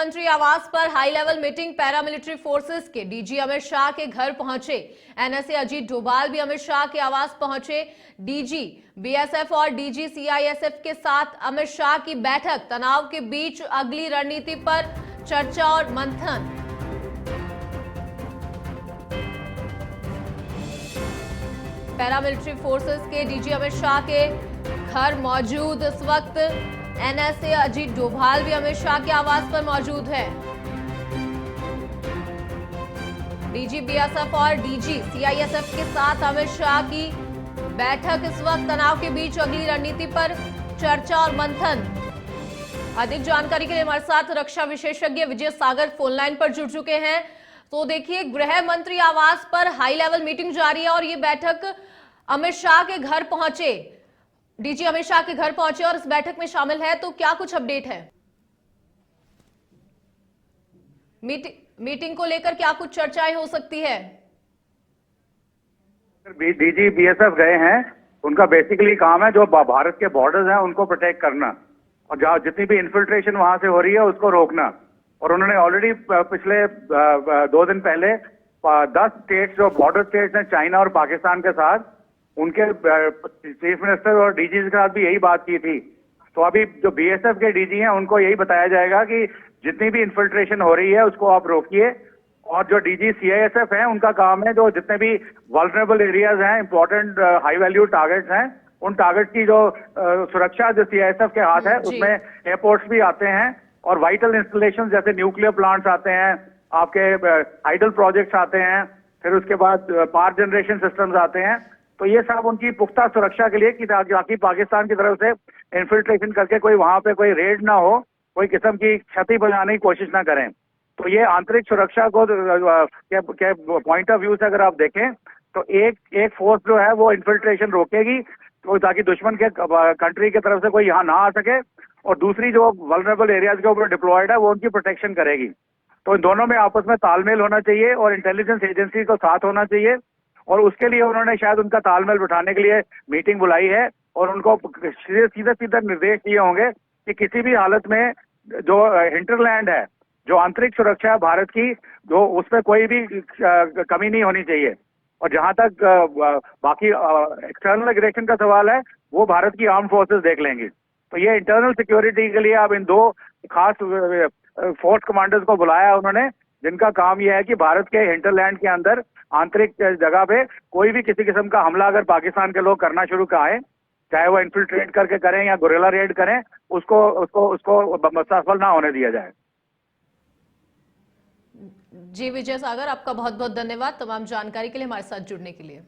मंत्री आवास पर high level meeting, paramilitary forces के डीजी अमित शाह के घर पहुंचे। एनएसए अजीत डोभाल भी अमित शाह के आवास पहुंचे। डीजी बीएसएफ और डीजी सीआईएसएफ के साथ अमित शाह की बैठक, तनाव के बीच अगली रणनीति पर चर्चा और मंथन। पैरामिलिट्री फोर्सेस के डीजी अमित शाह के घर मौजूद इस वक्त एनएसए अजीत डोभाल भी अमित शाह के आवास पर मौजूद है। डीजी बीएसएफ और डीजी सीआईएसएफ के साथ अमित शाह की बैठक, इस वक्त तनाव के बीच अगली रणनीति पर चर्चा और मंथन। अधिक जानकारी के लिए हमारे साथ रक्षा विशेषज्ञ विजय सागर फोन लाइन पर जुड़ चुके हैं। तो देखिए, गृह मंत्री आवास पर हाई लेवल मीटिंग जारी है और ये बैठक अमित शाह के घर पहुंचे, डीजी अमित शाह के घर पहुंचे और इस बैठक में शामिल है। तो क्या कुछ अपडेट है? मीटिंग को लेकर क्या कुछ चर्चाएं हो सकती है? डीजी बीएसएफ गए हैं, उनका बेसिकली काम है जो भारत के बॉर्डर्स हैं उनको प्रोटेक्ट करना और जहां जितनी भी इन्फिल्ट्रेशन वहां से हो रही है उसको रोकना। और उन्होंने ऑलरेडी पिछले 2 दिन पहले 10 स्टेट्स जो बॉर्डर स्टेट्स हैं चाइना और पाकिस्तान के साथ, उनके चीफ मिनिस्टर और डीजी के साथ भी यही बात की थी। तो अभी जो बीएसएफ के डीजी हैं उनको यही बताया जाएगा कि जितनी भी इन्फिल्ट्रेशन हो रही है उसको आप रोकिए। और जो डीजी सीआईएसएफ है उनका काम है जो जितने भी वल्नरेबल एरियाज हैं, इंपॉर्टेंट हाई वैल्यू टारगेट्स हैं, उन टारगेट्स की जो सुरक्षा जो सीआईएसएफ के हाथ है उसमें एयरपोर्ट्स भी आते हैं और वाइटल इंस्टॉलेशन जैसे न्यूक्लियर प्लांट्स आते हैं, आपके हाइडल प्रोजेक्ट्स आते हैं, फिर उसके बाद पावर जनरेशन सिस्टम्स आते हैं। तो ये सब उनकी पुख्ता सुरक्षा के लिए कि ताकि पाकिस्तान की तरफ से इन्फिल्ट्रेशन करके कोई वहां पे कोई रेड ना हो, कोई किस्म की क्षति पहुंचाने की कोशिश ना करें। तो ये आंतरिक सुरक्षा को के पॉइंट ऑफ व्यू से अगर आप देखें तो एक फोर्स जो है वो इन्फिल्ट्रेशन रोकेगी तो ताकि दुश्मन के कंट्री की तरफ से कोई यहाँ ना आ सके, और दूसरी जो वल्नरेबल एरियाज के ऊपर डिप्लॉयड है वो उनकी प्रोटेक्शन करेगी। तो इन दोनों में आपस में तालमेल होना चाहिए और इंटेलिजेंस एजेंसी को साथ होना चाहिए, और उसके लिए उन्होंने शायद उनका तालमेल बिठाने के लिए मीटिंग बुलाई है और उनको सीधे निर्देश दिए होंगे कि किसी भी हालत में जो हिंटरलैंड है, जो आंतरिक सुरक्षा है भारत की, जो उसमें कोई भी कमी नहीं होनी चाहिए। और जहां तक बाकी एक्सटर्नल एग्रेशन का सवाल है वो भारत की आर्म फोर्सेस देख लेंगी। तो ये इंटरनल सिक्योरिटी के लिए अब इन 2 खास फोर्स कमांडर्स को बुलाया उन्होंने, जिनका काम यह है कि भारत के हिंटरलैंड के अंदर आंतरिक जगह पे कोई भी किसी किस्म का हमला अगर पाकिस्तान के लोग करना शुरू करें, चाहे वो इन्फिल्ट्रेट करके करें या गुरिल्ला रेड करें, उसको सफल ना होने दिया जाए। जी विजय सागर, आपका बहुत बहुत धन्यवाद तमाम जानकारी के लिए हमारे साथ जुड़ने के लिए।